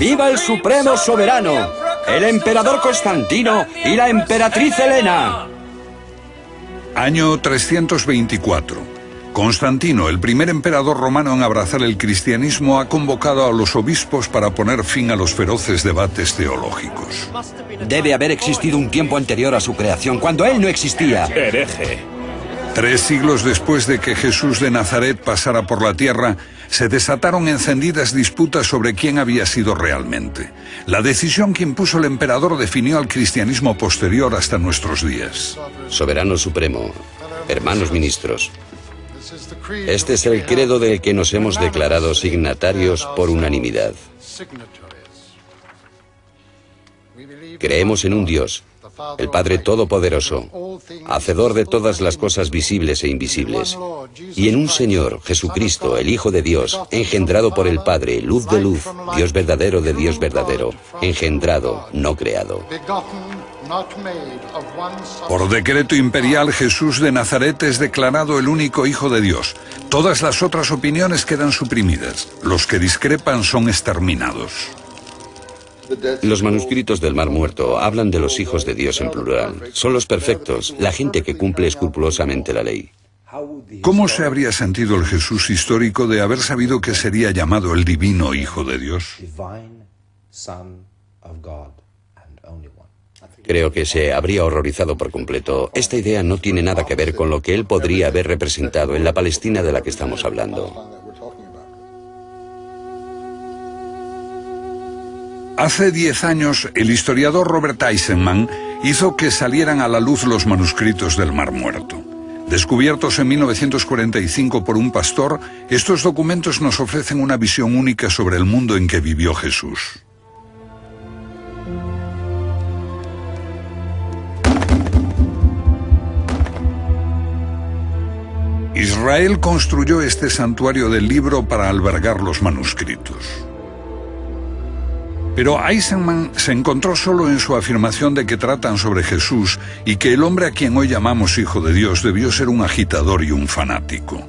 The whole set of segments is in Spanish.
¡Viva el supremo soberano, el emperador Constantino y la emperatriz Helena! Año 324. Constantino, el primer emperador romano en abrazar el cristianismo, ha convocado a los obispos para poner fin a los feroces debates teológicos. Debe haber existido un tiempo anterior a su creación, cuando él no existía. Hereje. 3 siglos después de que Jesús de Nazaret pasara por la tierra, se desataron encendidas disputas sobre quién había sido realmente. La decisión que impuso el emperador definió al cristianismo posterior hasta nuestros días. Soberano Supremo, hermanos ministros, este es el credo del que nos hemos declarado signatarios por unanimidad. Creemos en un Dios, el Padre Todopoderoso, hacedor de todas las cosas visibles e invisibles, y en un Señor, Jesucristo, el Hijo de Dios, engendrado por el Padre, luz de luz, Dios verdadero de Dios verdadero, engendrado, no creado. Por decreto imperial, Jesús de Nazaret es declarado el único Hijo de Dios. Todas las otras opiniones quedan suprimidas. Los que discrepan son exterminados. Los manuscritos del Mar Muerto hablan de los hijos de Dios en plural. Son los perfectos, la gente que cumple escrupulosamente la ley. ¿Cómo se habría sentido el Jesús histórico de haber sabido que sería llamado el divino Hijo de Dios? Creo que se habría horrorizado por completo. Esta idea no tiene nada que ver con lo que él podría haber representado en la Palestina de la que estamos hablando. Hace 10 años, el historiador Robert Eisenman hizo que salieran a la luz los manuscritos del Mar Muerto. Descubiertos en 1945 por un pastor, estos documentos nos ofrecen una visión única sobre el mundo en que vivió Jesús. Israel construyó este santuario del libro para albergar los manuscritos. Pero Eisenman se encontró solo en su afirmación de que tratan sobre Jesús y que el hombre a quien hoy llamamos Hijo de Dios debió ser un agitador y un fanático.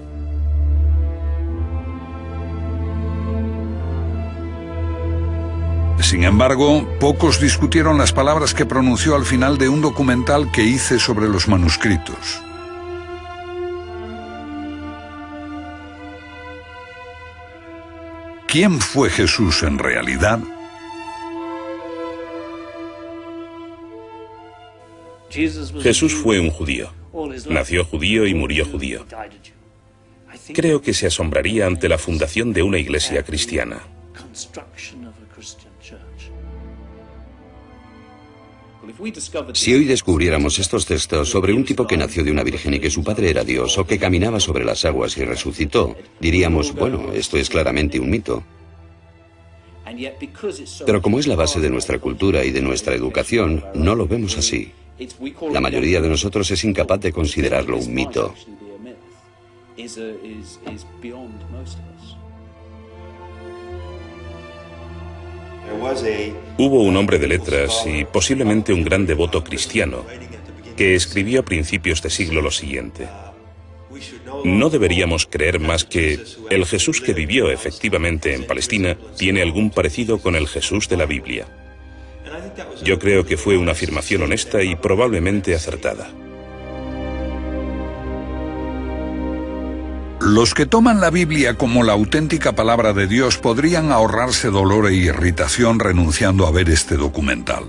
Sin embargo, pocos discutieron las palabras que pronunció al final de un documental que hice sobre los manuscritos. ¿Quién fue Jesús en realidad? Jesús fue un judío. Nació judío y murió judío. Creo que se asombraría ante la fundación de una iglesia cristiana. Si hoy descubriéramos estos textos sobre un tipo que nació de una virgen y que su padre era Dios, o que caminaba sobre las aguas y resucitó, diríamos, bueno, esto es claramente un mito. Pero como es la base de nuestra cultura y de nuestra educación, no lo vemos así. La mayoría de nosotros es incapaz de considerarlo un mito. Hubo un hombre de letras y posiblemente un gran devoto cristiano que escribió a principios de siglo lo siguiente: no deberíamos creer más que el Jesús que vivió efectivamente en Palestina tiene algún parecido con el Jesús de la Biblia. Yo creo que fue una afirmación honesta y probablemente acertada. Los que toman la Biblia como la auténtica palabra de Dios podrían ahorrarse dolor e irritación renunciando a ver este documental,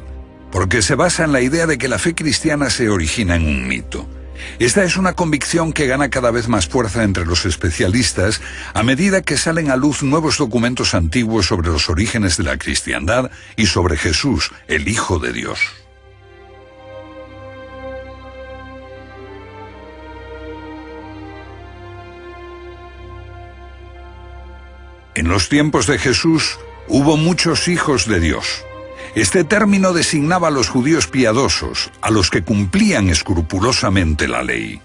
porque se basa en la idea de que la fe cristiana se origina en un mito. Esta es una convicción que gana cada vez más fuerza entre los especialistas a medida que salen a luz nuevos documentos antiguos sobre los orígenes de la cristiandad y sobre Jesús, el Hijo de Dios. En los tiempos de Jesús hubo muchos hijos de Dios. Este término designaba a los judíos piadosos, a los que cumplían escrupulosamente la ley.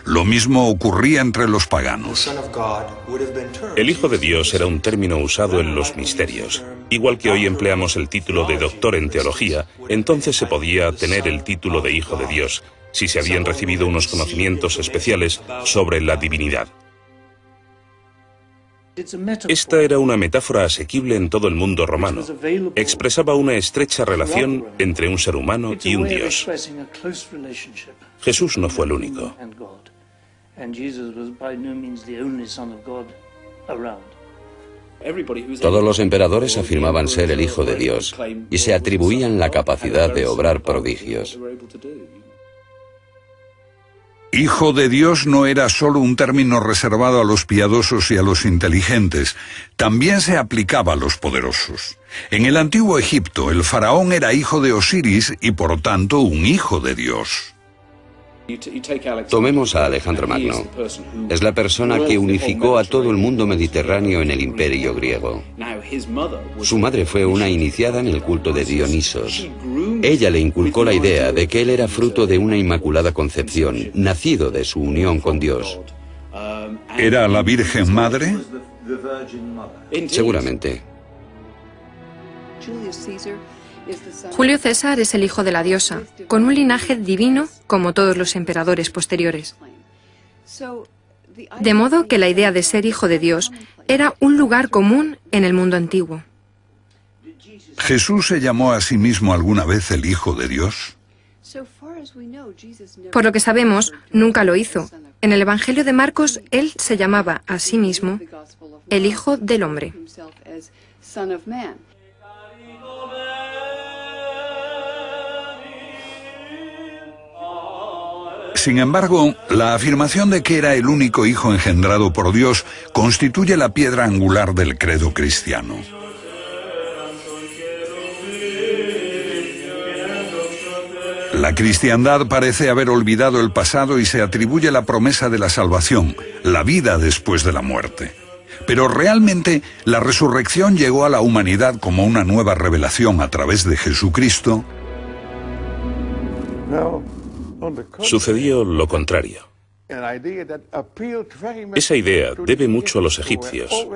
Lo mismo ocurría entre los paganos. El Hijo de Dios era un término usado en los misterios. Igual que hoy empleamos el título de doctor en teología, entonces se podía tener el título de Hijo de Dios, si se habían recibido unos conocimientos especiales sobre la divinidad. Esta era una metáfora asequible en todo el mundo romano. Expresaba una estrecha relación entre un ser humano y un Dios. Jesús no fue el único. Todos los emperadores afirmaban ser el Hijo de Dios y se atribuían la capacidad de obrar prodigios. Hijo de Dios no era solo un término reservado a los piadosos y a los inteligentes, también se aplicaba a los poderosos. En el antiguo Egipto, el faraón era hijo de Osiris y por tanto un hijo de Dios. Tomemos a Alejandro Magno. Es la persona que unificó a todo el mundo mediterráneo en el imperio griego. Su madre fue una iniciada en el culto de Dionisos. Ella le inculcó la idea de que él era fruto de una inmaculada concepción, nacido de su unión con Dios. ¿Era la Virgen Madre? Seguramente. Julio César es el hijo de la diosa, con un linaje divino como todos los emperadores posteriores. De modo que la idea de ser hijo de Dios era un lugar común en el mundo antiguo. ¿Jesús se llamó a sí mismo alguna vez el Hijo de Dios? Por lo que sabemos, nunca lo hizo. En el Evangelio de Marcos, él se llamaba a sí mismo el Hijo del Hombre. Sin embargo, la afirmación de que era el único hijo engendrado por Dios constituye la piedra angular del credo cristiano. La cristiandad parece haber olvidado el pasado y se atribuye la promesa de la salvación, la vida después de la muerte. Pero realmente la resurrección llegó a la humanidad como una nueva revelación a través de Jesucristo. Sucedió lo contrario. Esa idea debe mucho a los egipcios,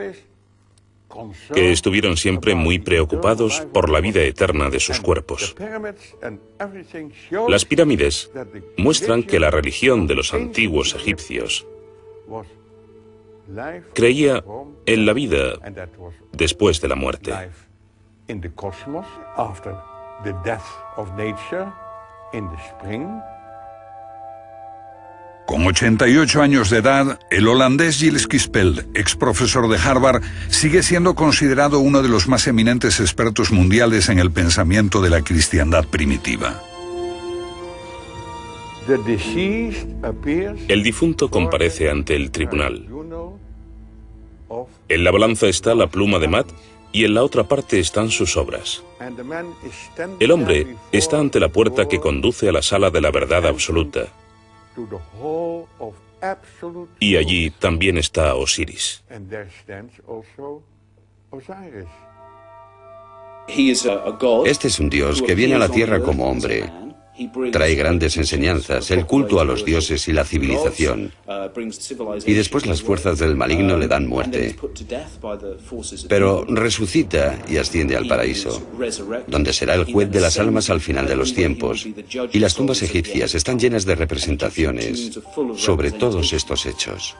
que estuvieron siempre muy preocupados por la vida eterna de sus cuerpos. Las pirámides muestran que la religión de los antiguos egipcios creía en la vida después de la muerte. Con 88 años de edad, el holandés Gilles Quispel, ex profesor de Harvard, sigue siendo considerado uno de los más eminentes expertos mundiales en el pensamiento de la cristiandad primitiva. El difunto comparece ante el tribunal. En la balanza está la pluma de Mat y en la otra parte están sus obras. El hombre está ante la puerta que conduce a la sala de la verdad absoluta. Y allí también está Osiris. Este es un Dios que viene a la tierra como hombre. Trae grandes enseñanzas, el culto a los dioses y la civilización. Y después las fuerzas del maligno le dan muerte. Pero resucita y asciende al paraíso, donde será el juez de las almas al final de los tiempos. Y las tumbas egipcias están llenas de representaciones sobre todos estos hechos.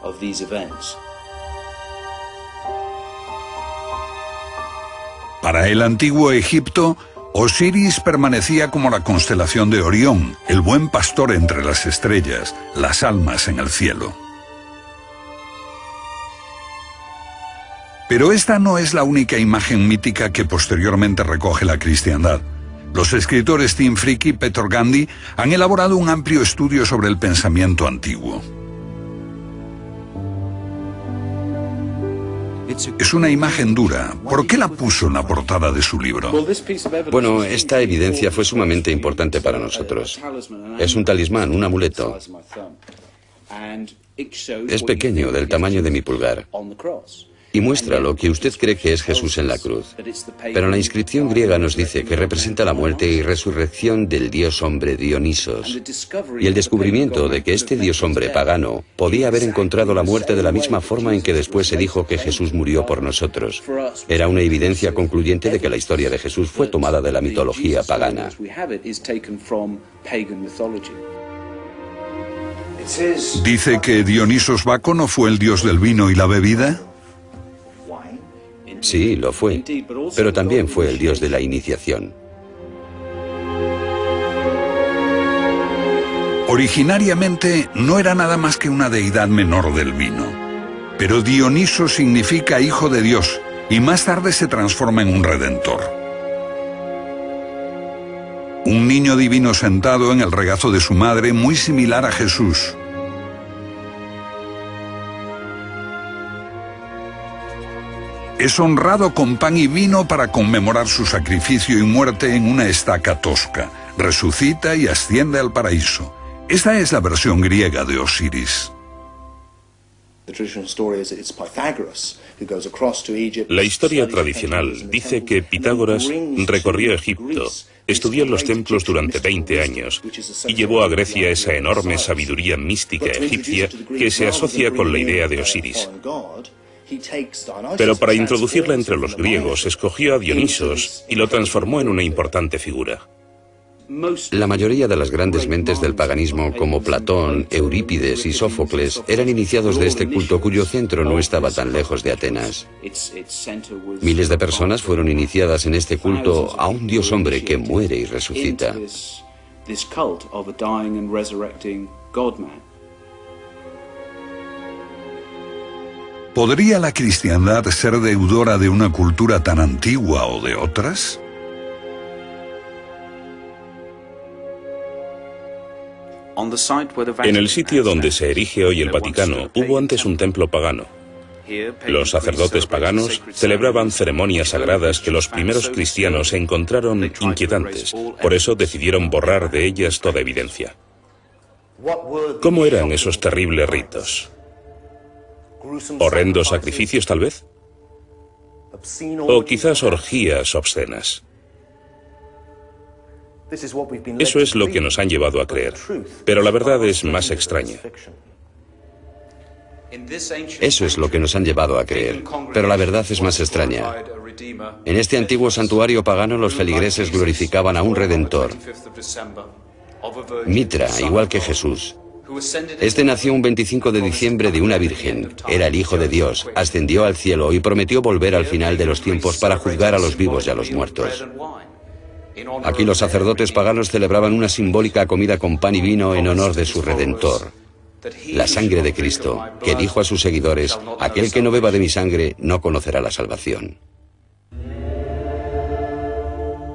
Para el antiguo Egipto, Osiris permanecía como la constelación de Orión, el buen pastor entre las estrellas, las almas en el cielo. Pero esta no es la única imagen mítica que posteriormente recoge la cristiandad. Los escritores Tim Fricke y Peter Gandhi han elaborado un amplio estudio sobre el pensamiento antiguo. Es una imagen dura. ¿Por qué la puso en la portada de su libro? Bueno, esta evidencia fue sumamente importante para nosotros. Es un talismán, un amuleto. Es pequeño, del tamaño de mi pulgar. Y muestra lo que usted cree que es Jesús en la cruz. Pero la inscripción griega nos dice que representa la muerte y resurrección del dios hombre Dionisos. Y el descubrimiento de que este dios hombre pagano podía haber encontrado la muerte de la misma forma en que después se dijo que Jesús murió por nosotros. Era una evidencia concluyente de que la historia de Jesús fue tomada de la mitología pagana. ¿Dice que Dionisos Baco no fue el dios del vino y la bebida? Sí, lo fue, pero también fue el Dios de la iniciación. Originariamente no era nada más que una deidad menor del vino, pero Dioniso significa hijo de Dios y más tarde se transforma en un redentor. Un niño divino sentado en el regazo de su madre, muy similar a Jesús. Es honrado con pan y vino para conmemorar su sacrificio y muerte en una estaca tosca. Resucita y asciende al paraíso. Esta es la versión griega de Osiris. La historia tradicional dice que Pitágoras recorrió Egipto, estudió en los templos durante 20 años y llevó a Grecia esa enorme sabiduría mística egipcia que se asocia con la idea de Osiris. Pero para introducirla entre los griegos, escogió a Dionisos y lo transformó en una importante figura. La mayoría de las grandes mentes del paganismo, como Platón, Eurípides y Sófocles, eran iniciados de este culto cuyo centro no estaba tan lejos de Atenas. Miles de personas fueron iniciadas en este culto a un Dios hombre que muere y resucita. ¿Podría la cristiandad ser deudora de una cultura tan antigua o de otras? En el sitio donde se erige hoy el Vaticano, hubo antes un templo pagano. Los sacerdotes paganos celebraban ceremonias sagradas que los primeros cristianos encontraron inquietantes, por eso decidieron borrar de ellas toda evidencia. ¿Cómo eran esos terribles ritos? ¿Horrendos sacrificios, tal vez? ¿O quizás orgías obscenas? Eso es lo que nos han llevado a creer, pero la verdad es más extraña. Eso es lo que nos han llevado a creer, pero la verdad es más extraña. En este antiguo santuario pagano los feligreses glorificaban a un redentor, Mitra, igual que Jesús. Este nació un 25 de diciembre de una virgen, era el Hijo de Dios, ascendió al cielo y prometió volver al final de los tiempos para juzgar a los vivos y a los muertos. Aquí los sacerdotes paganos celebraban una simbólica comida con pan y vino en honor de su Redentor, la sangre de Cristo, que dijo a sus seguidores: aquel que no beba de mi sangre no conocerá la salvación.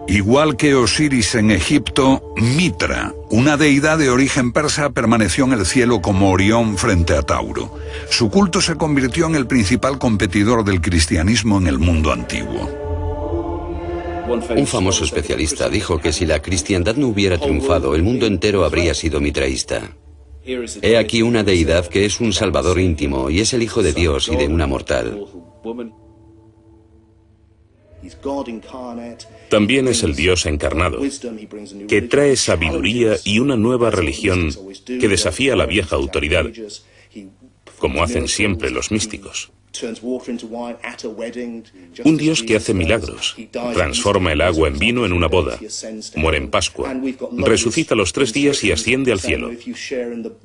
Igual que Osiris en Egipto, Mitra, una deidad de origen persa, permaneció en el cielo como Orión frente a Tauro. Su culto se convirtió en el principal competidor del cristianismo en el mundo antiguo. Un famoso especialista dijo que si la cristiandad no hubiera triunfado, el mundo entero habría sido mitraísta. He aquí una deidad que es un salvador íntimo y es el Hijo de Dios y de una mortal. También es el Dios encarnado, que trae sabiduría y una nueva religión que desafía la vieja autoridad, como hacen siempre los místicos. Un Dios que hace milagros, transforma el agua en vino en una boda, muere en Pascua, resucita a los 3 días y asciende al cielo.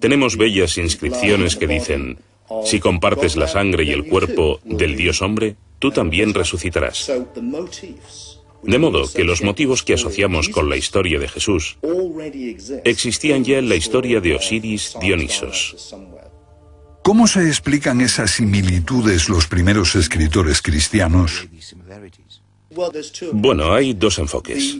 Tenemos bellas inscripciones que dicen: si compartes la sangre y el cuerpo del Dios hombre, tú también resucitarás. De modo que los motivos que asociamos con la historia de Jesús existían ya en la historia de Osiris Dionisos. ¿Cómo se explican esas similitudes los primeros escritores cristianos? Bueno, hay 2 enfoques.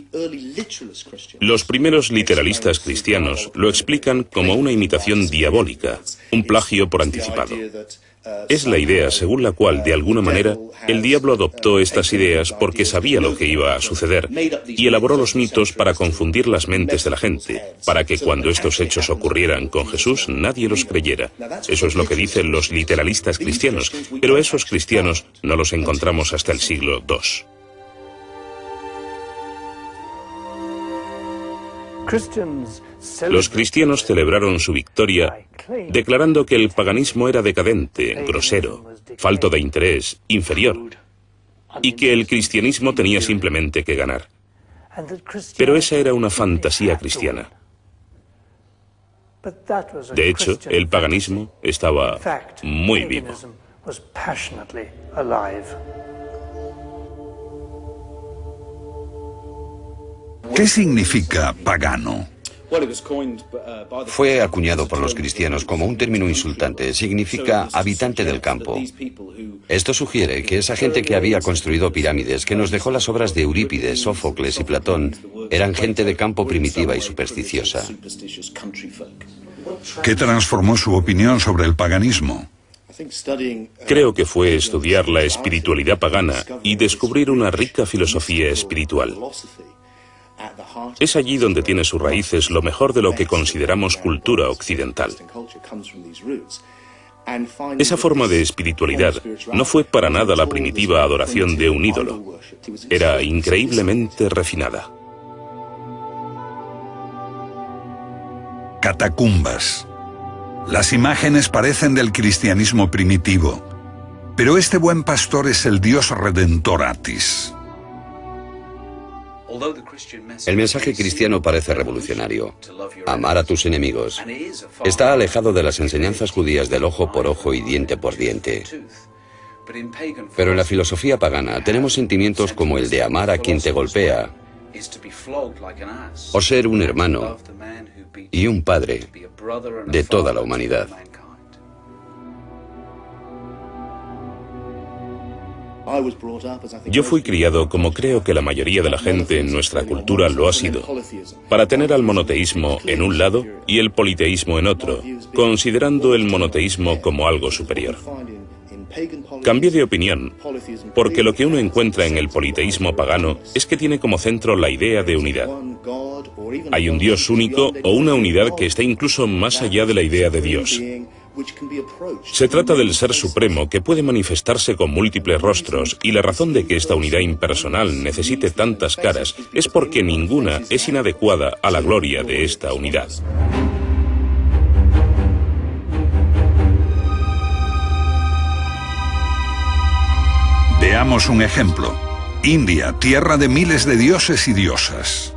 Los primeros literalistas cristianos lo explican como una imitación diabólica, un plagio por anticipado. Es la idea según la cual, de alguna manera, el diablo adoptó estas ideas porque sabía lo que iba a suceder y elaboró los mitos para confundir las mentes de la gente, para que cuando estos hechos ocurrieran con Jesús nadie los creyera. Eso es lo que dicen los literalistas cristianos, pero esos cristianos no los encontramos hasta el siglo II. Los cristianos celebraron su victoria declarando que el paganismo era decadente, grosero, falto de interés, inferior, y que el cristianismo tenía simplemente que ganar. Pero esa era una fantasía cristiana. De hecho, el paganismo estaba muy vivo. ¿Qué significa pagano? Fue acuñado por los cristianos como un término insultante. Significa habitante del campo. Esto sugiere que esa gente que había construido pirámides, que nos dejó las obras de Eurípides, Sófocles y Platón, eran gente de campo primitiva y supersticiosa. ¿Qué transformó su opinión sobre el paganismo? Creo que fue estudiar la espiritualidad pagana y descubrir una rica filosofía espiritual. Es allí donde tiene sus raíces lo mejor de lo que consideramos cultura occidental. Esa forma de espiritualidad no fue para nada la primitiva adoración de un ídolo. Era increíblemente refinada. Catacumbas. Las imágenes parecen del cristianismo primitivo, pero este buen pastor es el Dios redentor Atis. El mensaje cristiano parece revolucionario. Amar a tus enemigos. Está alejado de las enseñanzas judías del ojo por ojo y diente por diente. Pero en la filosofía pagana tenemos sentimientos como el de amar a quien te golpea, o ser un hermano y un padre de toda la humanidad. Yo fui criado, como creo que la mayoría de la gente en nuestra cultura lo ha sido, para tener al monoteísmo en un lado y el politeísmo en otro, considerando el monoteísmo como algo superior. Cambié de opinión, porque lo que uno encuentra en el politeísmo pagano es que tiene como centro la idea de unidad. Hay un Dios único o una unidad que está incluso más allá de la idea de Dios. Se trata del Ser Supremo que puede manifestarse con múltiples rostros, y la razón de que esta unidad impersonal necesite tantas caras es porque ninguna es inadecuada a la gloria de esta unidad. Veamos un ejemplo. India, tierra de miles de dioses y diosas.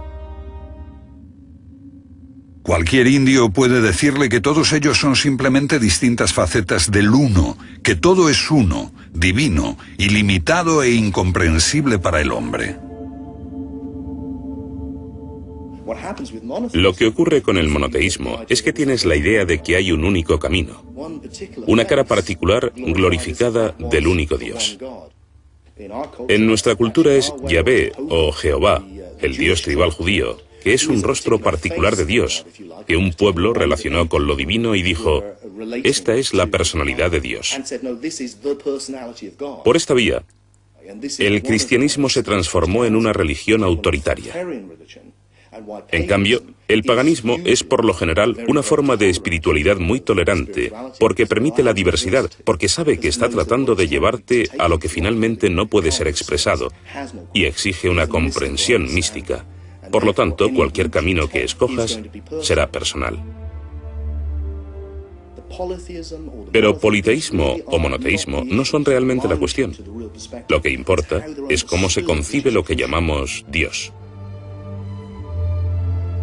Cualquier indio puede decirle que todos ellos son simplemente distintas facetas del uno, que todo es uno, divino, ilimitado e incomprensible para el hombre. Lo que ocurre con el monoteísmo es que tienes la idea de que hay un único camino, una cara particular glorificada del único Dios. En nuestra cultura es Yahvé o Jehová, el Dios tribal judío, que es un rostro particular de Dios, que un pueblo relacionó con lo divino y dijo, esta es la personalidad de Dios. Por esta vía, el cristianismo se transformó en una religión autoritaria. En cambio, el paganismo es por lo general una forma de espiritualidad muy tolerante, porque permite la diversidad, porque sabe que está tratando de llevarte a lo que finalmente no puede ser expresado, y exige una comprensión mística. Por lo tanto, cualquier camino que escojas será personal. Pero politeísmo o monoteísmo no son realmente la cuestión. Lo que importa es cómo se concibe lo que llamamos Dios.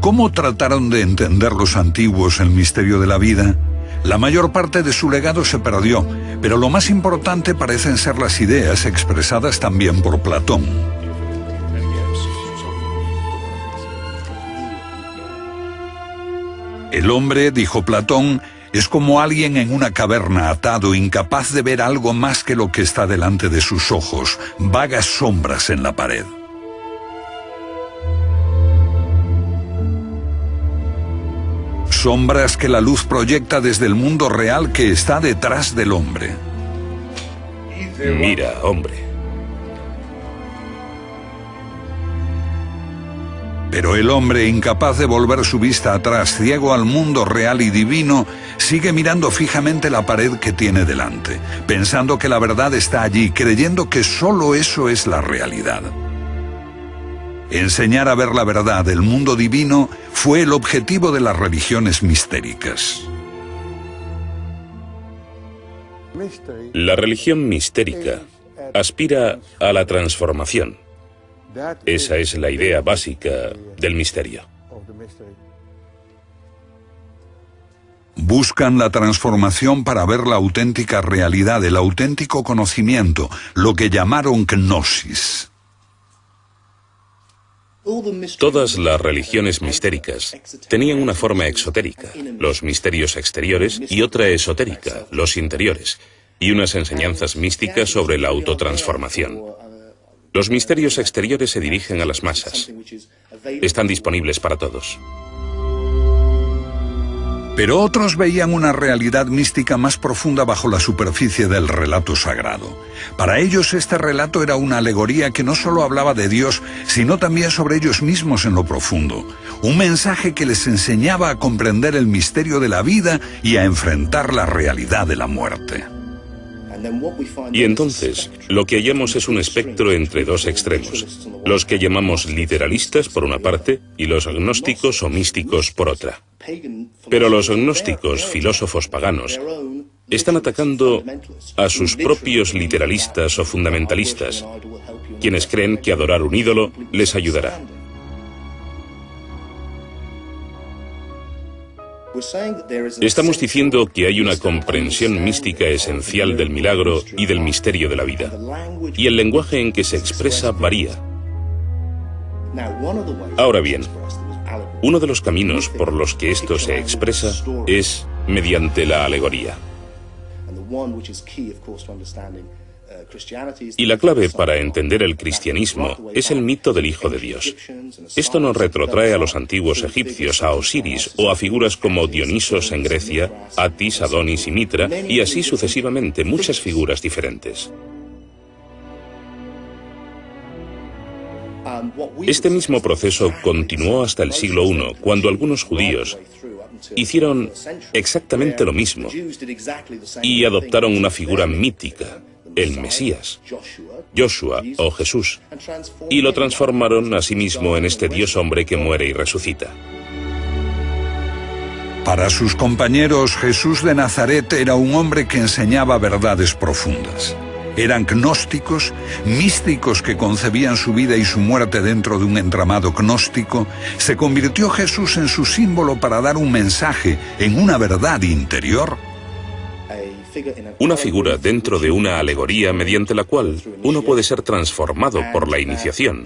¿Cómo trataron de entender los antiguos el misterio de la vida? La mayor parte de su legado se perdió, pero lo más importante parecen ser las ideas expresadas también por Platón. El hombre, dijo Platón, es como alguien en una caverna atado, incapaz de ver algo más que lo que está delante de sus ojos, vagas sombras en la pared. Sombras que la luz proyecta desde el mundo real que está detrás del hombre. Mira, hombre. Pero el hombre, incapaz de volver su vista atrás, ciego al mundo real y divino, sigue mirando fijamente la pared que tiene delante, pensando que la verdad está allí, creyendo que solo eso es la realidad. Enseñar a ver la verdad del mundo divino fue el objetivo de las religiones mistéricas. La religión mistérica aspira a la transformación. Esa es la idea básica del misterio. Buscan la transformación para ver la auténtica realidad, el auténtico conocimiento, lo que llamaron gnosis. Todas las religiones mistéricas tenían una forma exotérica, los misterios exteriores, y otra esotérica, los interiores, y unas enseñanzas místicas sobre la autotransformación. Los misterios exteriores se dirigen a las masas. Están disponibles para todos. Pero otros veían una realidad mística más profunda bajo la superficie del relato sagrado. Para ellos este relato era una alegoría que no solo hablaba de Dios, sino también sobre ellos mismos en lo profundo. Un mensaje que les enseñaba a comprender el misterio de la vida y a enfrentar la realidad de la muerte. Y entonces, lo que hallamos es un espectro entre dos extremos, los que llamamos literalistas por una parte y los agnósticos o místicos por otra. Pero los agnósticos, filósofos paganos, están atacando a sus propios literalistas o fundamentalistas, quienes creen que adorar un ídolo les ayudará. Estamos diciendo que hay una comprensión mística esencial del milagro y del misterio de la vida, y el lenguaje en que se expresa varía. Ahora bien, uno de los caminos por los que esto se expresa es mediante la alegoría. Y la clave para entender el cristianismo es el mito del Hijo de Dios. Esto nos retrotrae a los antiguos egipcios, a Osiris o a figuras como Dionisos en Grecia, Atis, Adonis y Mitra, y así sucesivamente, muchas figuras diferentes. Este mismo proceso continuó hasta el siglo I, cuando algunos judíos hicieron exactamente lo mismo y adoptaron una figura mítica, el Mesías, Joshua o Jesús, y lo transformaron a sí mismo en este Dios hombre que muere y resucita. Para sus compañeros, Jesús de Nazaret era un hombre que enseñaba verdades profundas. Eran gnósticos, místicos que concebían su vida y su muerte dentro de un entramado gnóstico. Se convirtió Jesús en su símbolo para dar un mensaje, en una verdad interior. Una figura dentro de una alegoría mediante la cual uno puede ser transformado por la iniciación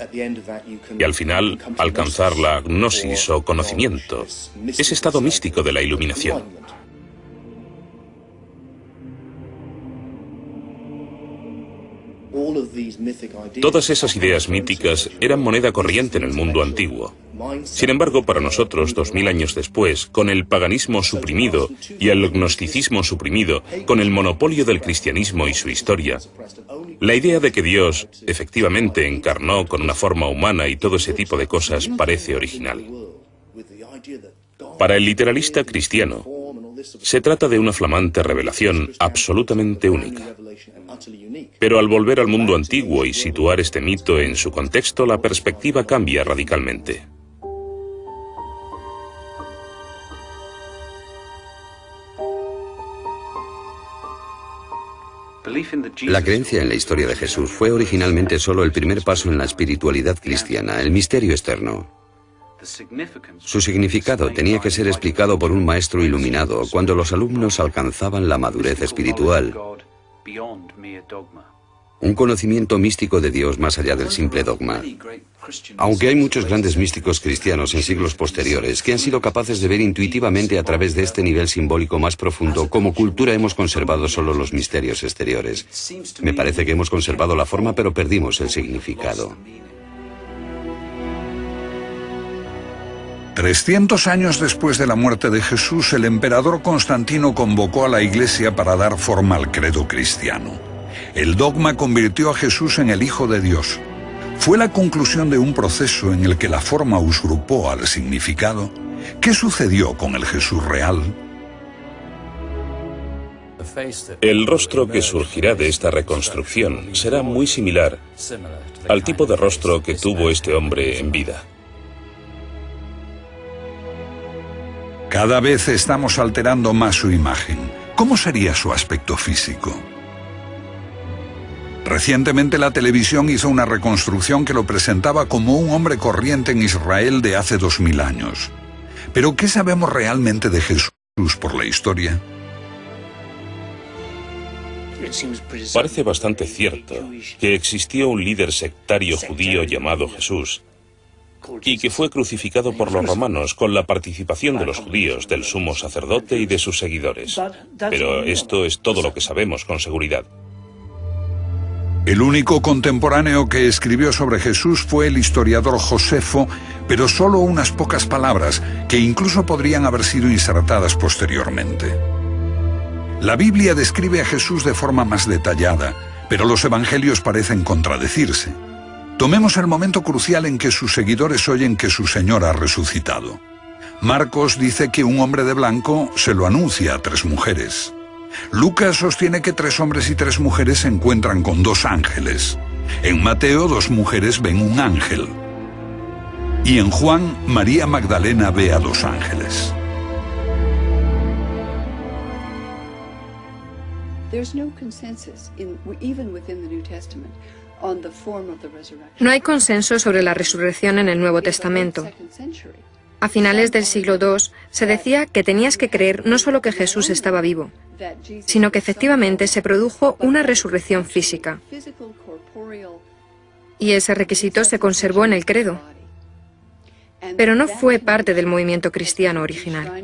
y al final alcanzar la gnosis o conocimiento, ese estado místico de la iluminación. Todas esas ideas míticas eran moneda corriente en el mundo antiguo. Sin embargo, para nosotros, 2000 años después, con el paganismo suprimido y el gnosticismo suprimido, con el monopolio del cristianismo y su historia, la idea de que Dios efectivamente encarnó con una forma humana y todo ese tipo de cosas parece original. Para el literalista cristiano, se trata de una flamante revelación absolutamente única. Pero al volver al mundo antiguo y situar este mito en su contexto, la perspectiva cambia radicalmente. La creencia en la historia de Jesús fue originalmente solo el primer paso en la espiritualidad cristiana, el misterio externo. Su significado tenía que ser explicado por un maestro iluminado cuando los alumnos alcanzaban la madurez espiritual. Un conocimiento místico de Dios más allá del simple dogma. Aunque hay muchos grandes místicos cristianos en siglos posteriores que han sido capaces de ver intuitivamente a través de este nivel simbólico más profundo, como cultura hemos conservado solo los misterios exteriores. Me parece que hemos conservado la forma, pero perdimos el significado. 300 años después de la muerte de Jesús, el emperador Constantino convocó a la Iglesia para dar forma al credo cristiano. El dogma convirtió a Jesús en el Hijo de Dios. Fue la conclusión de un proceso en el que la forma usurpó al significado. ¿Qué sucedió con el Jesús real? El rostro que surgirá de esta reconstrucción será muy similar al tipo de rostro que tuvo este hombre en vida. Cada vez estamos alterando más su imagen. ¿Cómo sería su aspecto físico? Recientemente la televisión hizo una reconstrucción que lo presentaba como un hombre corriente en Israel de hace 2000 años. ¿Pero qué sabemos realmente de Jesús por la historia? Parece bastante cierto que existió un líder sectario judío llamado Jesús, y que fue crucificado por los romanos con la participación de los judíos, del sumo sacerdote y de sus seguidores. Pero esto es todo lo que sabemos con seguridad. El único contemporáneo que escribió sobre Jesús fue el historiador Josefo, pero solo unas pocas palabras que incluso podrían haber sido insertadas posteriormente. La Biblia describe a Jesús de forma más detallada, pero los evangelios parecen contradecirse. Tomemos el momento crucial en que sus seguidores oyen que su Señor ha resucitado. Marcos dice que un hombre de blanco se lo anuncia a 3 mujeres. Lucas sostiene que 3 hombres y 3 mujeres se encuentran con 2 ángeles. En Mateo 2 mujeres ven un ángel. Y en Juan, María Magdalena ve a 2 ángeles. No hay consenso sobre la resurrección en el Nuevo Testamento. A finales del siglo II se decía que tenías que creer no solo que Jesús estaba vivo, sino que efectivamente se produjo una resurrección física. Y ese requisito se conservó en el credo. Pero no fue parte del movimiento cristiano original.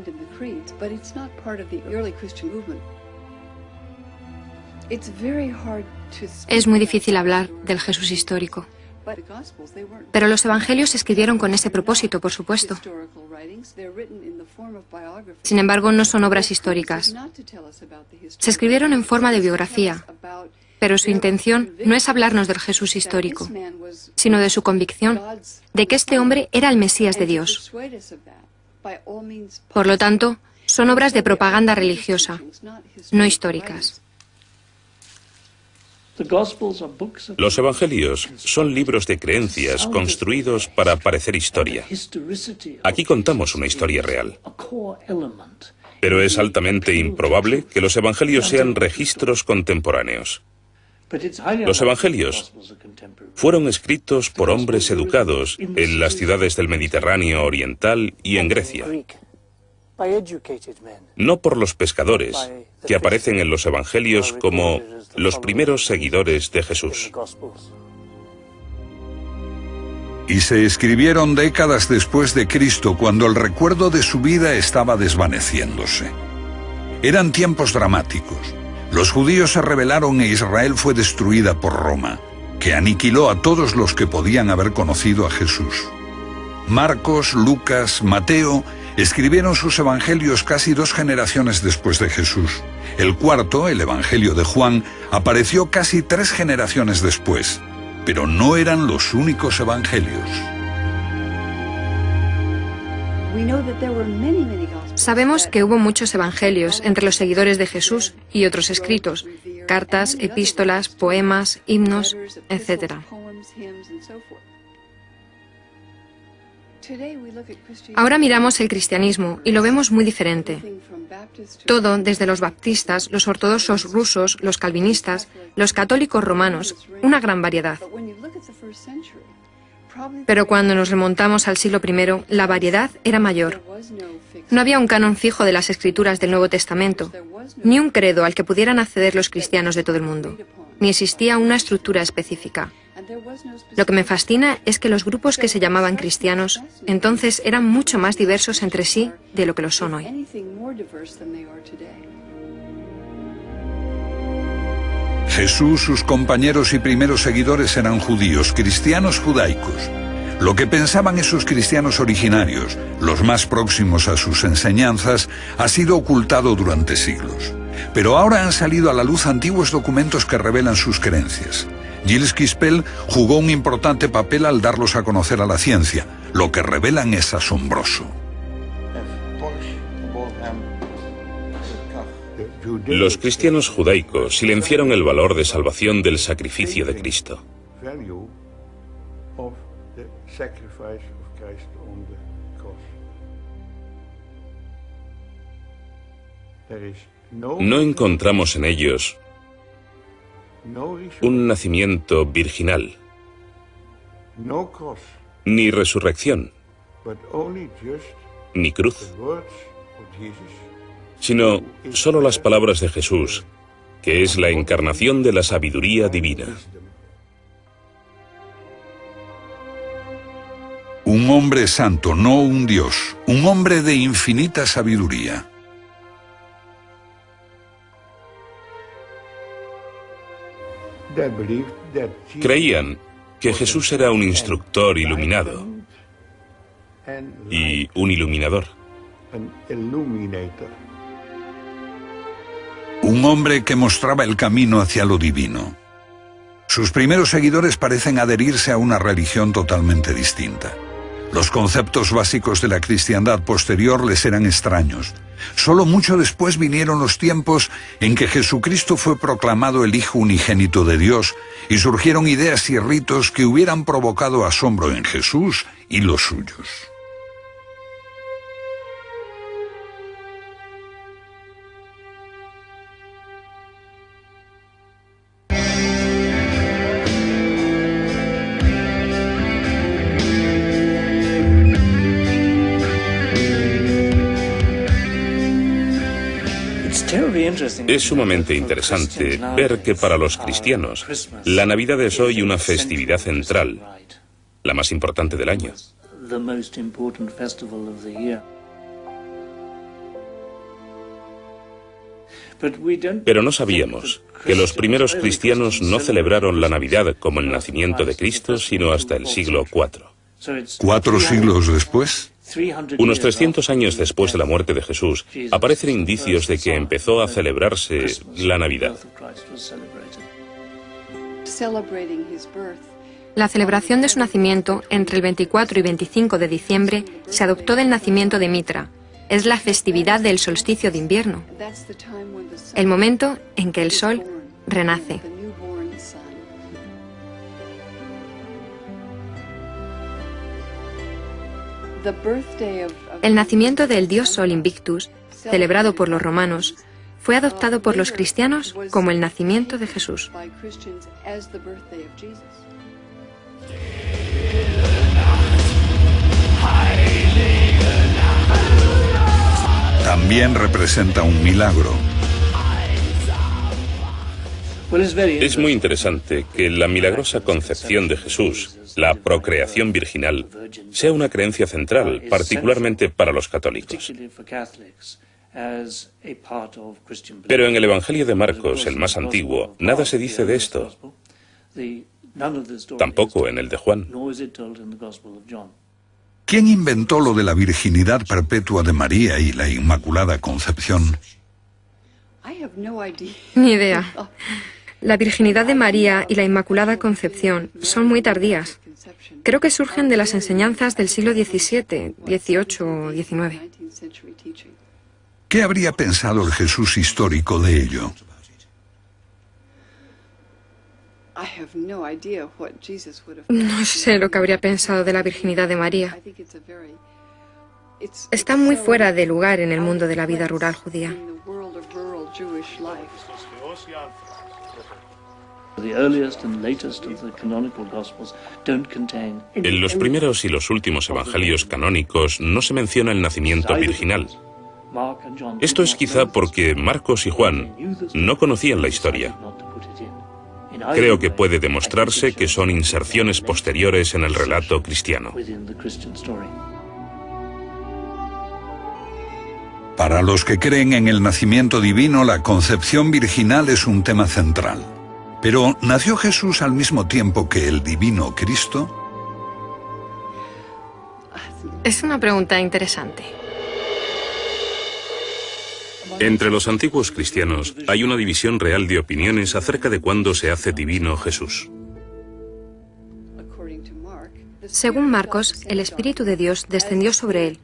Es muy difícil hablar del Jesús histórico. Pero los evangelios se escribieron con ese propósito, por supuesto. Sin embargo, no son obras históricas. Se escribieron en forma de biografía, pero su intención no es hablarnos del Jesús histórico, sino de su convicción de que este hombre era el Mesías de Dios. Por lo tanto, son obras de propaganda religiosa, no históricas. Los evangelios son libros de creencias construidos para parecer historia. Aquí contamos una historia real. Pero es altamente improbable que los evangelios sean registros contemporáneos. Los evangelios fueron escritos por hombres educados en las ciudades del Mediterráneo oriental y en Grecia. No por los pescadores, que aparecen en los evangelios como los primeros seguidores de Jesús. Y se escribieron décadas después de Cristo, cuando el recuerdo de su vida estaba desvaneciéndose. Eran tiempos dramáticos. Los judíos se rebelaron e Israel fue destruida por Roma, que aniquiló a todos los que podían haber conocido a Jesús. Marcos, Lucas, Mateo escribieron sus evangelios casi 2 generaciones después de Jesús. El cuarto, el Evangelio de Juan, apareció casi 3 generaciones después, pero no eran los únicos evangelios. Sabemos que hubo muchos evangelios entre los seguidores de Jesús y otros escritos, cartas, epístolas, poemas, himnos, etc. Ahora miramos el cristianismo y lo vemos muy diferente. Todo, desde los baptistas, los ortodoxos rusos, los calvinistas, los católicos romanos, una gran variedad. Pero cuando nos remontamos al siglo I, la variedad era mayor. No había un canon fijo de las escrituras del Nuevo Testamento, ni un credo al que pudieran acceder los cristianos de todo el mundo, ni existía una estructura específica. Lo que me fascina es que los grupos que se llamaban cristianos entonces eran mucho más diversos entre sí de lo que lo son hoy. Jesús, sus compañeros y primeros seguidores eran judíos, cristianos judaicos. Lo que pensaban esos cristianos originarios, los más próximos a sus enseñanzas, ha sido ocultado durante siglos. Pero ahora han salido a la luz antiguos documentos que revelan sus creencias. Gilles Quispel jugó un importante papel al darlos a conocer a la ciencia. Lo que revelan es asombroso. Los cristianos judaicos silenciaron el valor de salvación del sacrificio de Cristo. No encontramos en ellos un nacimiento virginal, ni resurrección, ni cruz, sino solo las palabras de Jesús, que es la encarnación de la sabiduría divina. Un hombre santo, no un Dios, un hombre de infinita sabiduría. Creían que Jesús era un instructor iluminado y un iluminador. Un hombre que mostraba el camino hacia lo divino. Sus primeros seguidores parecen adherirse a una religión totalmente distinta. Los conceptos básicos de la cristiandad posterior les eran extraños. Solo mucho después vinieron los tiempos en que Jesucristo fue proclamado el Hijo unigénito de Dios y surgieron ideas y ritos que hubieran provocado asombro en Jesús y los suyos. Es sumamente interesante ver que para los cristianos la Navidad es hoy una festividad central, la más importante del año. Pero no sabíamos que los primeros cristianos no celebraron la Navidad como el nacimiento de Cristo, sino hasta el siglo IV. 4 siglos después, Unos 300 años después de la muerte de Jesús, aparecen indicios de que empezó a celebrarse la Navidad. La celebración de su nacimiento, entre el 24 y 25 de diciembre, se adoptó del nacimiento de Mitra. Es la festividad del solsticio de invierno, el momento en que el sol renace. El nacimiento del dios Sol Invictus, celebrado por los romanos, fue adoptado por los cristianos como el nacimiento de Jesús. también representa un milagro. Es muy interesante que la milagrosa concepción de Jesús, la procreación virginal, sea una creencia central, particularmente para los católicos. Pero en el Evangelio de Marcos, el más antiguo, nada se dice de esto. Tampoco en el de Juan. ¿Quién inventó lo de la virginidad perpetua de María y la Inmaculada Concepción? Ni idea. La virginidad de María y la Inmaculada Concepción son muy tardías. Creo que surgen de las enseñanzas del siglo XVII, XVIII o XIX. ¿Qué habría pensado el Jesús histórico de ello? No sé lo que habría pensado de la virginidad de María. Está muy fuera de lugar en el mundo de la vida rural judía. En los primeros y los últimos evangelios canónicos no se menciona el nacimiento virginal. Esto es quizá porque Marcos y Juan no conocían la historia. Creo que puede demostrarse que son inserciones posteriores en el relato cristiano. Para los que creen en el nacimiento divino, la concepción virginal es un tema central. Pero, ¿nació Jesús al mismo tiempo que el divino Cristo? Es una pregunta interesante. Entre los antiguos cristianos hay una división real de opiniones acerca de cuándo se hace divino Jesús. Según Marcos, el Espíritu de Dios descendió sobre él,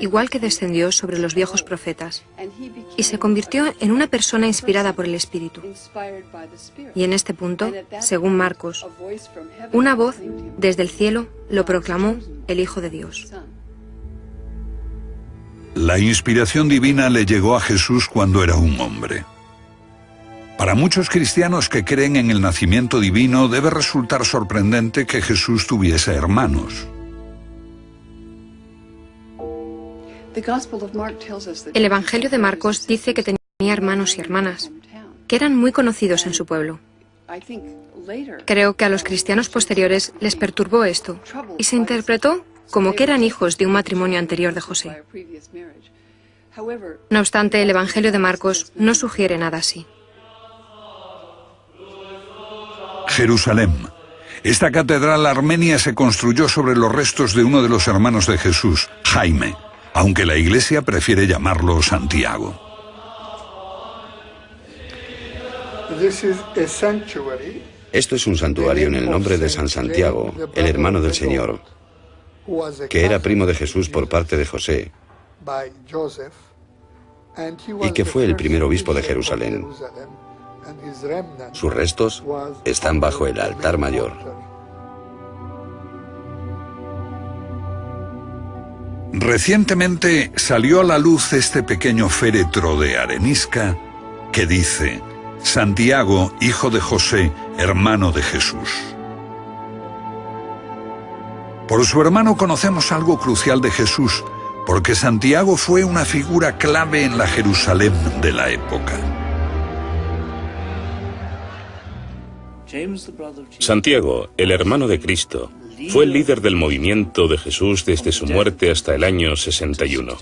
igual que descendió sobre los viejos profetas, y se convirtió en una persona inspirada por el Espíritu. Y en este punto, según Marcos, una voz desde el cielo lo proclamó el Hijo de Dios. La inspiración divina le llegó a Jesús cuando era un hombre. Para muchos cristianos que creen en el nacimiento divino, debe resultar sorprendente que Jesús tuviese hermanos. El Evangelio de Marcos dice que tenía hermanos y hermanas, que eran muy conocidos en su pueblo. Creo que a los cristianos posteriores les perturbó esto y se interpretó como que eran hijos de un matrimonio anterior de José. No obstante, el Evangelio de Marcos no sugiere nada así. Jerusalén. Esta catedral armenia se construyó sobre los restos de uno de los hermanos de Jesús, Jaime, aunque la Iglesia prefiere llamarlo Santiago. Esto es un santuario en el nombre de San Santiago, el hermano del Señor, que era primo de Jesús por parte de José, y que fue el primer obispo de Jerusalén. Sus restos están bajo el altar mayor. Recientemente salió a la luz este pequeño féretro de arenisca que dice: Santiago, hijo de José, hermano de Jesús. Por su hermano conocemos algo crucial de Jesús, porque Santiago fue una figura clave en la Jerusalén de la época. Santiago, el hermano de Cristo, fue el líder del movimiento de Jesús desde su muerte hasta el año 61.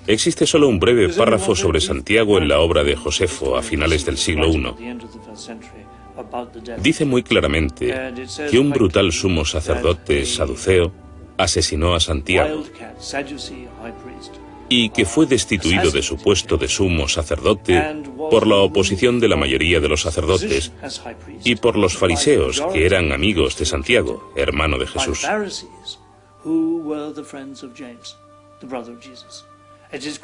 Existe solo un breve párrafo sobre Santiago en la obra de Josefo a finales del siglo I. Dice muy claramente que un brutal sumo sacerdote saduceo asesinó a Santiago y que fue destituido de su puesto de sumo sacerdote por la oposición de la mayoría de los sacerdotes y por los fariseos, que eran amigos de Santiago, hermano de Jesús.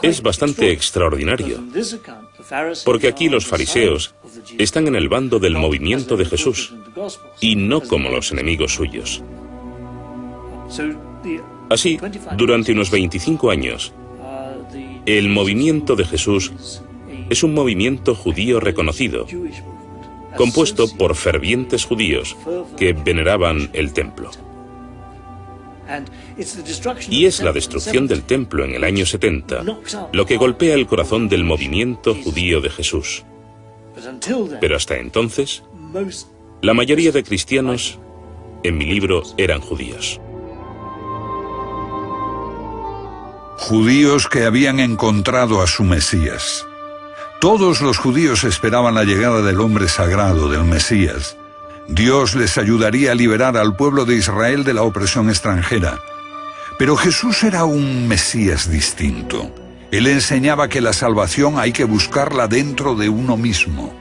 Es bastante extraordinario, porque aquí los fariseos están en el bando del movimiento de Jesús y no como los enemigos suyos. Así, durante unos 25 años, el movimiento de Jesús es un movimiento judío reconocido, compuesto por fervientes judíos que veneraban el templo. Y es la destrucción del templo en el año 70 lo que golpea el corazón del movimiento judío de Jesús. Pero hasta entonces, la mayoría de cristianos en mi libro eran judíos. Judíos que habían encontrado a su Mesías. Todos los judíos esperaban la llegada del hombre sagrado, del Mesías. Dios les ayudaría a liberar al pueblo de Israel de la opresión extranjera. Pero Jesús era un Mesías distinto. Él enseñaba que la salvación hay que buscarla dentro de uno mismo.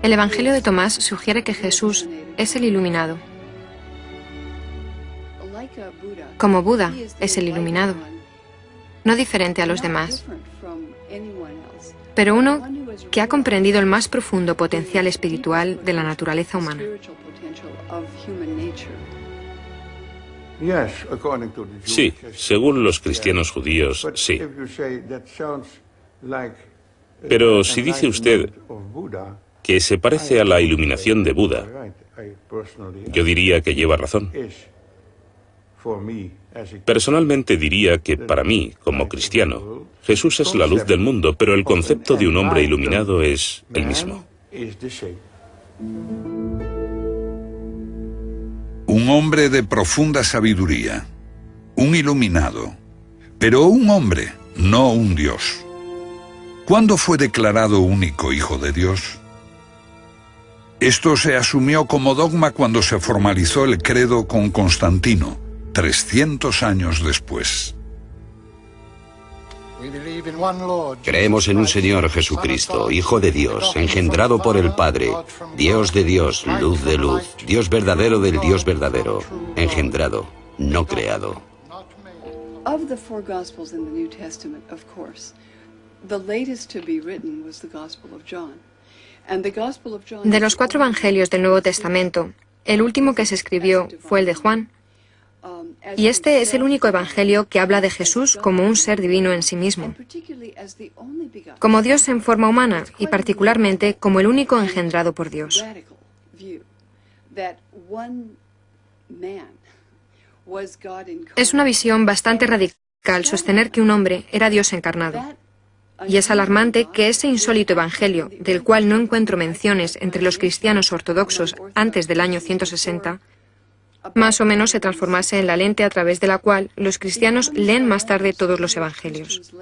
El Evangelio de Tomás sugiere que Jesús es el iluminado. Como Buda es el iluminado, no diferente a los demás, pero uno que ha comprendido el más profundo potencial espiritual de la naturaleza humana. Sí, según los cristianos judíos, sí. Pero si dice usted que se parece a la iluminación de Buda, yo diría que lleva razón. Personalmente diría que para mí, como cristiano, Jesús es la luz del mundo, pero el concepto de un hombre iluminado es el mismo. Un hombre de profunda sabiduría, un iluminado, pero un hombre, no un Dios. ¿Cuándo fue declarado único Hijo de Dios? Esto se asumió como dogma cuando se formalizó el credo con Constantino, 300 años después. Creemos en un Señor Jesucristo, Hijo de Dios, engendrado por el Padre, Dios de Dios, luz de luz, Dios verdadero del Dios verdadero, engendrado, no creado. De los 4 evangelios del Nuevo Testamento, el último que se escribió fue el de Juan. Y este es el único evangelio que habla de Jesús como un ser divino en sí mismo, como Dios en forma humana y particularmente como el único engendrado por Dios. Es una visión bastante radical sostener que un hombre era Dios encarnado. Y es alarmante que ese insólito evangelio, del cual no encuentro menciones entre los cristianos ortodoxos antes del año 160, más o menos se transformase en la lente a través de la cual los cristianos leen más tarde todos los evangelios.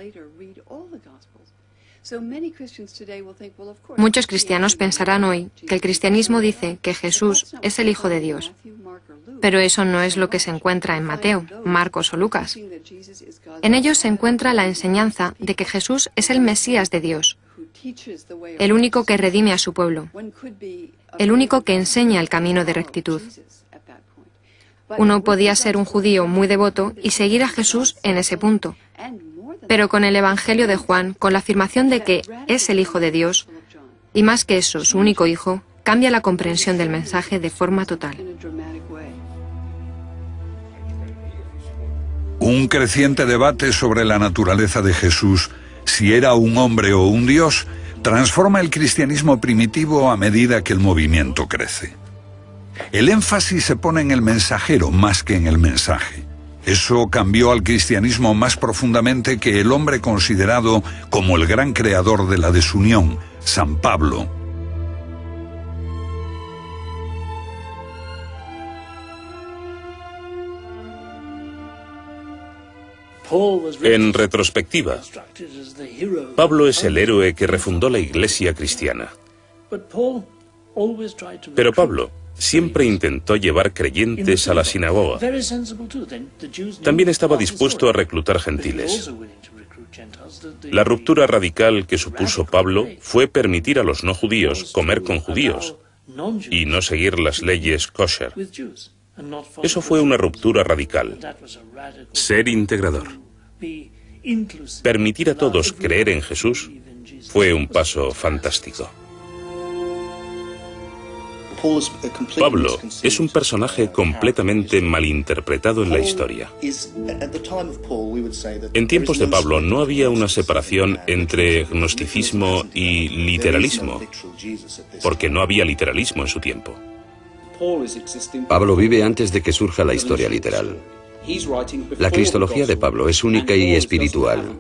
Muchos cristianos pensarán hoy que el cristianismo dice que Jesús es el Hijo de Dios, pero eso no es lo que se encuentra en Mateo, Marcos o Lucas. En ellos se encuentra la enseñanza de que Jesús es el Mesías de Dios, el único que redime a su pueblo, el único que enseña el camino de rectitud. Uno podía ser un judío muy devoto y seguir a Jesús en ese punto, pero con el Evangelio de Juan, con la afirmación de que es el Hijo de Dios, y más que eso, su único Hijo, cambia la comprensión del mensaje de forma total. Un creciente debate sobre la naturaleza de Jesús, si era un hombre o un Dios, transforma el cristianismo primitivo a medida que el movimiento crece. El énfasis se pone en el mensajero más que en el mensaje. Eso cambió al cristianismo más profundamente que el hombre considerado como el gran creador de la desunión, San Pablo. En retrospectiva, Pablo es el héroe que refundó la iglesia cristiana. Pero Pablo siempre intentó llevar creyentes a la sinagoga. También estaba dispuesto a reclutar gentiles. La ruptura radical que supuso Pablo fue permitir a los no judíos comer con judíos y no seguir las leyes kosher. Eso fue una ruptura radical. Ser integrador. Permitir a todos creer en Jesús fue un paso fantástico. Pablo es un personaje completamente malinterpretado en la historia. En tiempos de Pablo no había una separación entre gnosticismo y literalismo, porque no había literalismo en su tiempo. Pablo vive antes de que surja la historia literal. La cristología de Pablo es única y espiritual.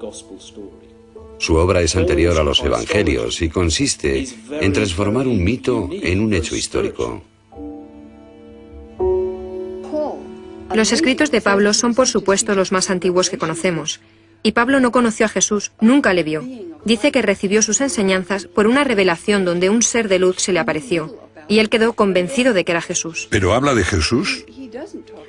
Su obra es anterior a los evangelios y consiste en transformar un mito en un hecho histórico. Los escritos de Pablo son, por supuesto, los más antiguos que conocemos. Y Pablo no conoció a Jesús, nunca le vio. Dice que recibió sus enseñanzas por una revelación donde un ser de luz se le apareció, y él quedó convencido de que era Jesús. ¿Pero habla de Jesús?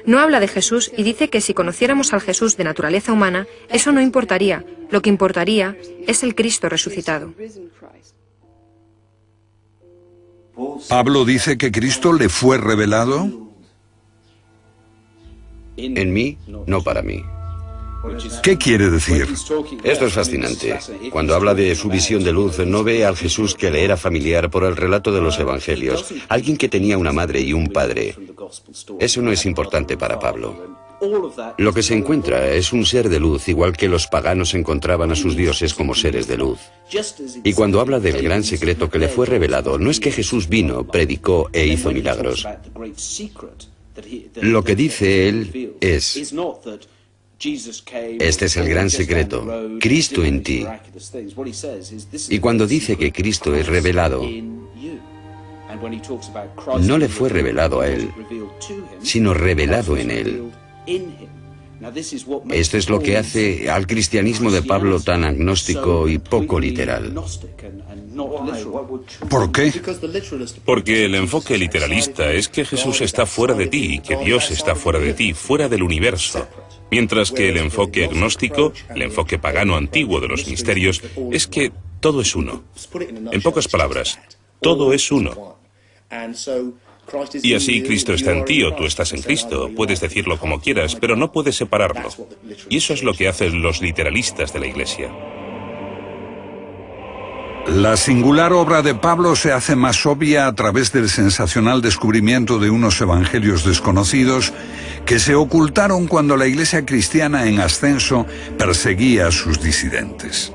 No habla de Jesús y dice que si conociéramos al Jesús de naturaleza humana, eso no importaría. Lo que importaría es el Cristo resucitado. ¿Pablo dice que Cristo le fue revelado? En mí, no para mí. ¿Qué quiere decir? Esto es fascinante. Cuando habla de su visión de luz, no ve al Jesús que le era familiar por el relato de los evangelios, alguien que tenía una madre y un padre. Eso no es importante para Pablo. Lo que se encuentra es un ser de luz, igual que los paganos encontraban a sus dioses como seres de luz. Y cuando habla del gran secreto que le fue revelado, no es que Jesús vino, predicó e hizo milagros. Lo que dice él es: este es el gran secreto, Cristo en ti. Y cuando dice que Cristo es revelado, no le fue revelado a él, sino revelado en él. Esto es lo que hace al cristianismo de Pablo tan agnóstico y poco literal. ¿Por qué? Porque el enfoque literalista es que Jesús está fuera de ti y que Dios está fuera de ti, fuera del universo. Mientras que el enfoque agnóstico, el enfoque pagano antiguo de los misterios, es que todo es uno. En pocas palabras, todo es uno. Y así Cristo está en ti o tú estás en Cristo. Puedes decirlo como quieras, pero no puedes separarlo. Y eso es lo que hacen los literalistas de la Iglesia. La singular obra de Pablo se hace más obvia a través del sensacional descubrimiento de unos evangelios desconocidos que se ocultaron cuando la Iglesia cristiana en ascenso perseguía a sus disidentes.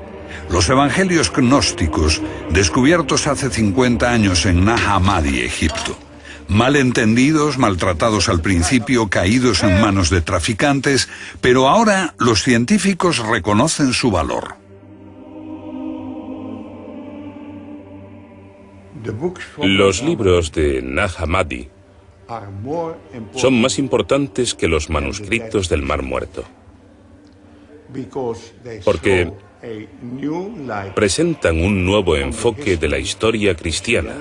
Los evangelios gnósticos, descubiertos hace 50 años en Nag Hammadi, Egipto. Mal entendidos, maltratados al principio, caídos en manos de traficantes, pero ahora los científicos reconocen su valor. Los libros de Nag Hammadi son más importantes que los manuscritos del Mar Muerto, porque presentan un nuevo enfoque de la historia cristiana,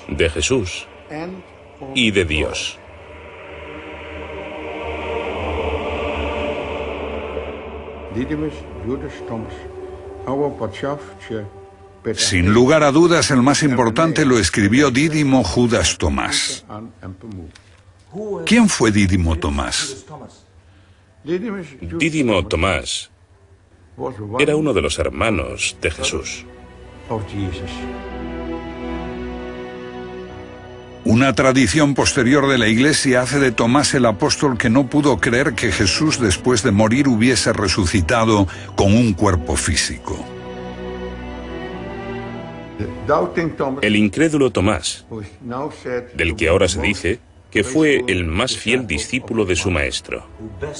de Jesús y de Dios. Sin lugar a dudas, el más importante lo escribió Dídimo Judas Tomás. ¿Quién fue Dídimo Tomás? Dídimo Tomás era uno de los hermanos de Jesús. Una tradición posterior de la Iglesia hace de Tomás el apóstol que no pudo creer que Jesús después de morir hubiese resucitado con un cuerpo físico. El incrédulo Tomás, del que ahora se dice que fue el más fiel discípulo de su maestro.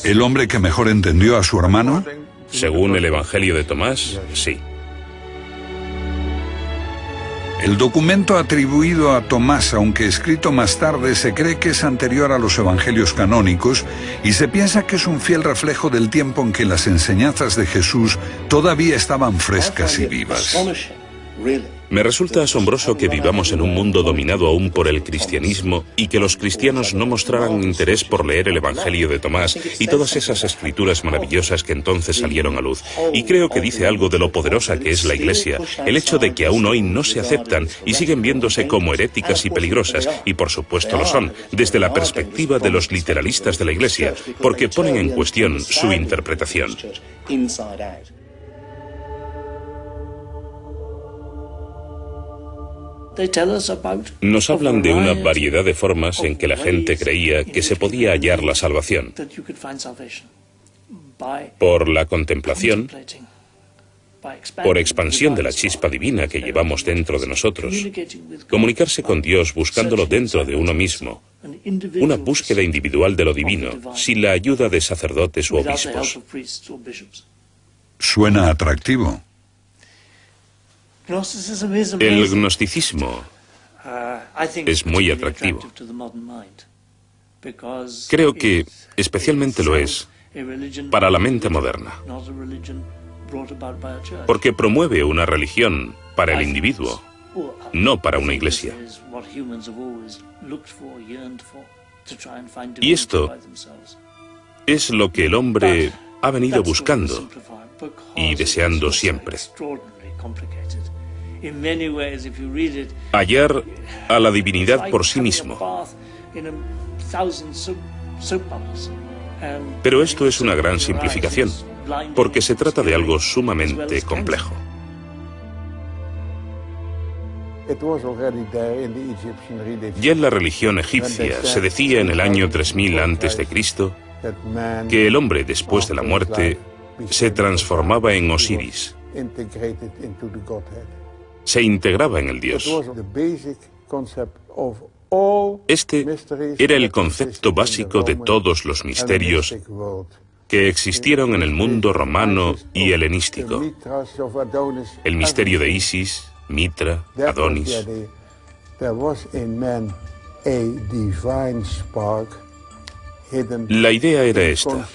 ¿El hombre que mejor entendió a su hermano? Según el Evangelio de Tomás, sí. El documento atribuido a Tomás, aunque escrito más tarde, se cree que es anterior a los evangelios canónicos y se piensa que es un fiel reflejo del tiempo en que las enseñanzas de Jesús todavía estaban frescas y vivas. Me resulta asombroso que vivamos en un mundo dominado aún por el cristianismo y que los cristianos no mostraran interés por leer el Evangelio de Tomás y todas esas escrituras maravillosas que entonces salieron a luz. Y creo que dice algo de lo poderosa que es la Iglesia, el hecho de que aún hoy no se aceptan y siguen viéndose como heréticas y peligrosas, y por supuesto lo son, desde la perspectiva de los literalistas de la Iglesia, porque ponen en cuestión su interpretación. Nos hablan de una variedad de formas en que la gente creía que se podía hallar la salvación. Por la contemplación, por expansión de la chispa divina que llevamos dentro de nosotros, comunicarse con Dios buscándolo dentro de uno mismo, una búsqueda individual de lo divino, sin la ayuda de sacerdotes u obispos. Suena atractivo. El gnosticismo es muy atractivo. Creo que especialmente lo es para la mente moderna, porque promueve una religión para el individuo, no para una iglesia. Y esto es lo que el hombre ha venido buscando y deseando siempre. Hallar a la divinidad por sí mismo. Pero esto es una gran simplificación, porque se trata de algo sumamente complejo. Ya en la religión egipcia se decía en el año 3000 a.C. que el hombre después de la muerte se transformaba en Osiris. Se integraba en el Dios. Este era el concepto básico de todos los misterios que existieron en el mundo romano y helenístico. El misterio de Isis, Mitra, Adonis. La idea era esta.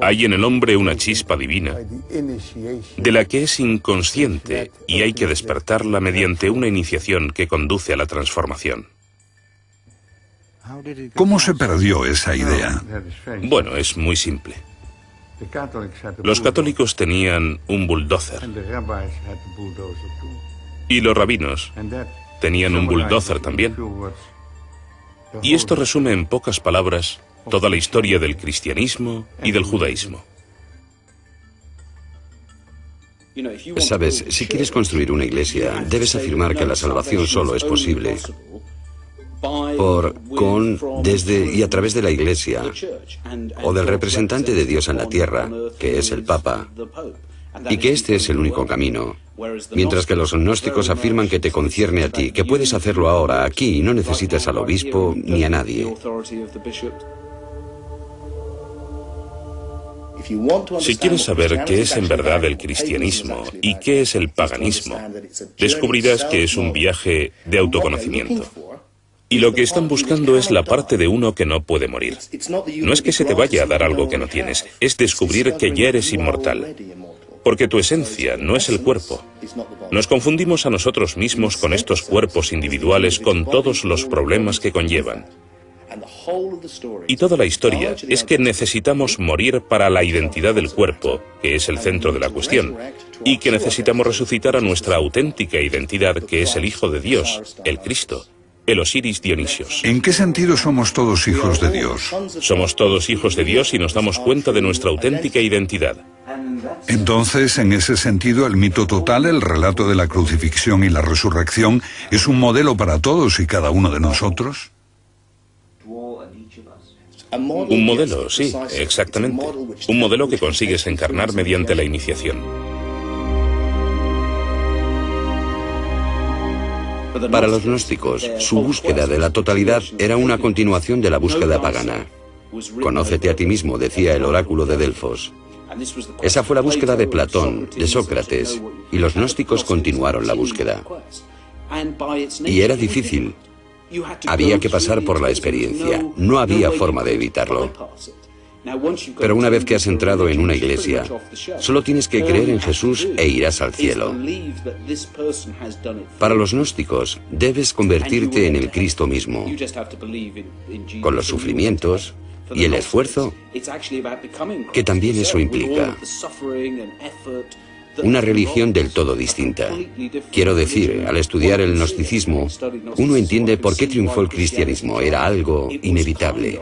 Hay en el hombre una chispa divina, de la que es inconsciente y hay que despertarla mediante una iniciación que conduce a la transformación. ¿Cómo se perdió esa idea? Bueno, es muy simple. Los católicos tenían un bulldozer y los rabinos tenían un bulldozer también. Y esto resume en pocas palabras toda la historia del cristianismo y del judaísmo. Sabes, si quieres construir una iglesia, debes afirmar que la salvación solo es posible por, con, desde y a través de la iglesia o del representante de Dios en la tierra, que es el Papa, y que este es el único camino. Mientras que los gnósticos afirman que te concierne a ti, que puedes hacerlo ahora, aquí, y no necesitas al obispo ni a nadie. Si quieres saber qué es en verdad el cristianismo y qué es el paganismo, descubrirás que es un viaje de autoconocimiento. Y lo que están buscando es la parte de uno que no puede morir. No es que se te vaya a dar algo que no tienes, es descubrir que ya eres inmortal. Porque tu esencia no es el cuerpo. Nos confundimos a nosotros mismos con estos cuerpos individuales con todos los problemas que conllevan. Y toda la historia es que necesitamos morir para la identidad del cuerpo, que es el centro de la cuestión, y que necesitamos resucitar a nuestra auténtica identidad, que es el Hijo de Dios, el Cristo, el Osiris Dionisios. ¿En qué sentido somos todos hijos de Dios? Somos todos hijos de Dios y nos damos cuenta de nuestra auténtica identidad. Entonces, en ese sentido, el mito total, el relato de la crucifixión y la resurrección, ¿es un modelo para todos y cada uno de nosotros? Un modelo, sí, exactamente. Un modelo que consigues encarnar mediante la iniciación. Para los gnósticos, su búsqueda de la totalidad era una continuación de la búsqueda pagana. Conócete a ti mismo, decía el oráculo de Delfos. Esa fue la búsqueda de Platón, de Sócrates, y los gnósticos continuaron la búsqueda. Y era difícil. Había que pasar por la experiencia. No había forma de evitarlo. Pero una vez que has entrado en una iglesia, solo tienes que creer en Jesús e irás al cielo. Para los gnósticos, debes convertirte en el Cristo mismo, con los sufrimientos y el esfuerzo que también eso implica. Una religión del todo distinta. Quiero decir, al estudiar el gnosticismo, uno entiende por qué triunfó el cristianismo. Era algo inevitable.